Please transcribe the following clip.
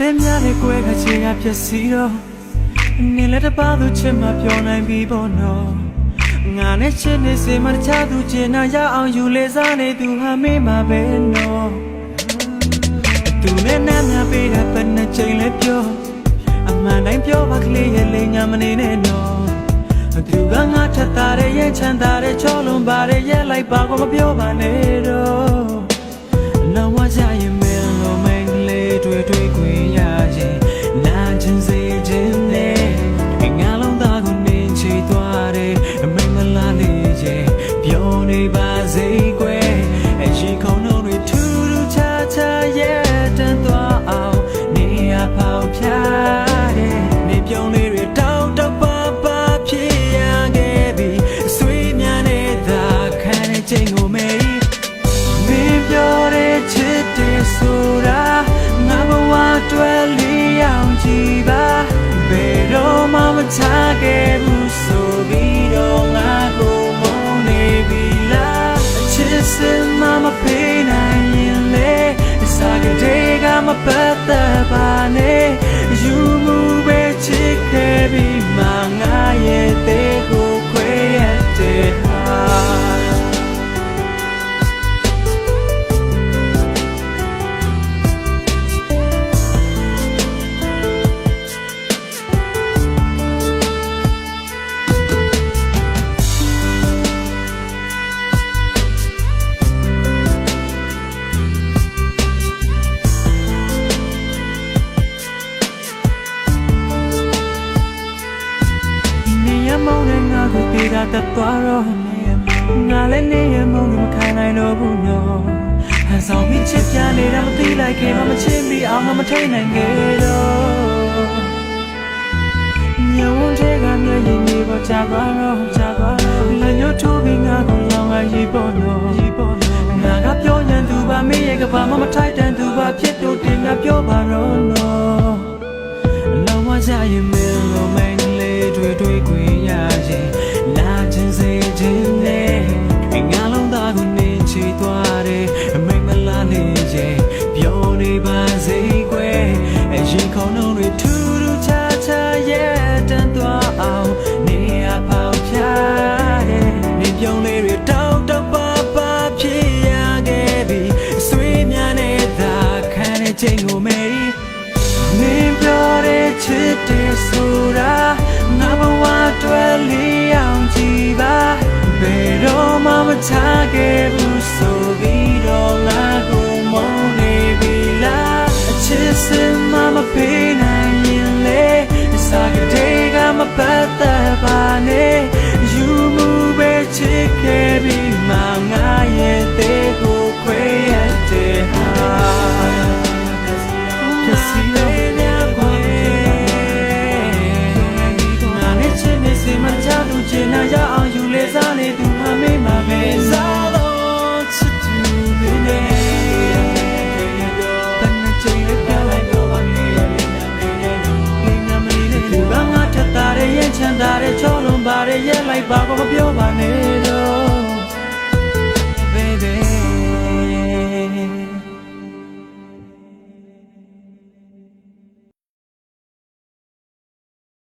တဲ့များတဲ့ကွဲကချေကဖြစ်စီတော့နေလက်တပါသူချစ်မှပြောနိုင်ပြီပေါ့နော်ငါနဲ့ချစ်နေစေမှတခြားသူချင်နာရအောင်ယူလေစားနေသူဟာမေးမှာပဲနော်သူနဲ့နာမပေးတာပဲနဲ့ချိန်လဲပြောအမှန်တိုင်းပြောပါကလေးရဲ့လိမ်ညာမနေနဲ့နော်သူကငါထက်တာတဲ့ရဲ့ချမ်းသာတဲ့ချောလွန်ပါတဲ့ရဲ့လိုက်ပါကိုမပြောပါနဲ့တော့လောဝကြရင်မင်းလိုမင်းလေးတွေ့ခွင့်ရရင်နာကျင်စေခြင်းနဲ့ငါလုံးသားကိုနေချီသွားတယ်မင်းမလားလေးရဲ့ပြောနေပါစေကွယ်အရှိခုံလုံးတွေထူးထူးခြားခြားရဲ့တန်သွားအောင်နေရပေါက်ဖြားတယ်နေပြုံးလေးတွေတောက်တပါပါဖြစ်ရခဲ့ပြီဆွေးများနေတာခံနေချိန်ကိုမေးမင်းပြောတဲ့ချစ်တဲ့ဆိုတာငါဘဝတွဲလျအောင်ကြည့်ပါဘယ်တော့မှမချခဲ့ဘူးဆိုပြီးတော့ငါကိုမုန်းနေပြီလားအချစ်စမမပေးနိုင်ရင်လေစားကြတဲ့ကမပတ်သက်ပါနဲ့ယူမှုပဲချစ်ခဲ့ပြီးမှငါရဲ့တဲ့ကိုခွဲရတဲ့ဟာမောင်နဲ့ငါကိုပြေးတာတက်သွားတော့ငါလည်းနေရမောင်ကိုမခံနိုင်တော့ဘူးနော်ဟန်ဆောင်ပြီးချစ်ပြနေတာမသိလိုက်ခင်မချစ်မိအောင်မထိန်နိုင်ခဲ့တော့ညဝန်းတဲ့ကမျက်ရည်တွေပေါ်ချသွားတော့လက်ညှိုးထိုးပြီးငါကိုလောင်လိုက်ရေးပေါ်တော့ငါကပြောရင်သူပါမေးရဲ့ကဘာမှမထိုက်တန်သူပါဖြစ်တော့တင်ငါပြောပါတော့နော်လောင်ဝကြရင်မင်းလိုမင်းလေးတွေ့ခွင့်ရရင်နာကျင်စေခြင်းနဲ့ငါလုံးသားကိုနေချီသွားတယ်မိမလားလေးရဲ့ပြောနေပါစေကွယ်အရင်ခေါင်းလုံးတွေထူးထူးခြားခြားရဲ့တန်သွားအောင်နေရပေါက်ဖြားတယ်နေပြုံးလေးတွေတောက်တပါပါဖြစ်ရခဲ့ပြီဆွေးများနေတာခံနေချိန်ကိုမေးမင်းပြောတဲ့ချစ်တဲ့ဆိုတာငါဘဝတွဲလျအောင်ကြည့်ပါဘယ်တော့မှမချခဲ့ဘူးဆိုပြီးတော့ငါကိုမုန်းနေပြီလားအချစ်စမမပေးနိုင်ရင်လေစားကြတဲ့ကမပတ်သက်ပါနဲ့ယူမှုပဲချစ်ခဲ့ပြီးမှငါရဲ့တဲ့ကိုခွဲရတဲ့ဟာချင်နာရအောင်ယူလေစားနေသူမှမေးမှာပဲစားတော့ချစ်သူနေနေတန်နေချင်လေးပြလိုက်တော့ပါနေရလေးနာမည်နဲ့လူကငါထက်တာရဲ့ချမ်းသာတဲ့ချောလွန်ပါရဲ့လိုက်ပါကိုမပြောပါနဲ့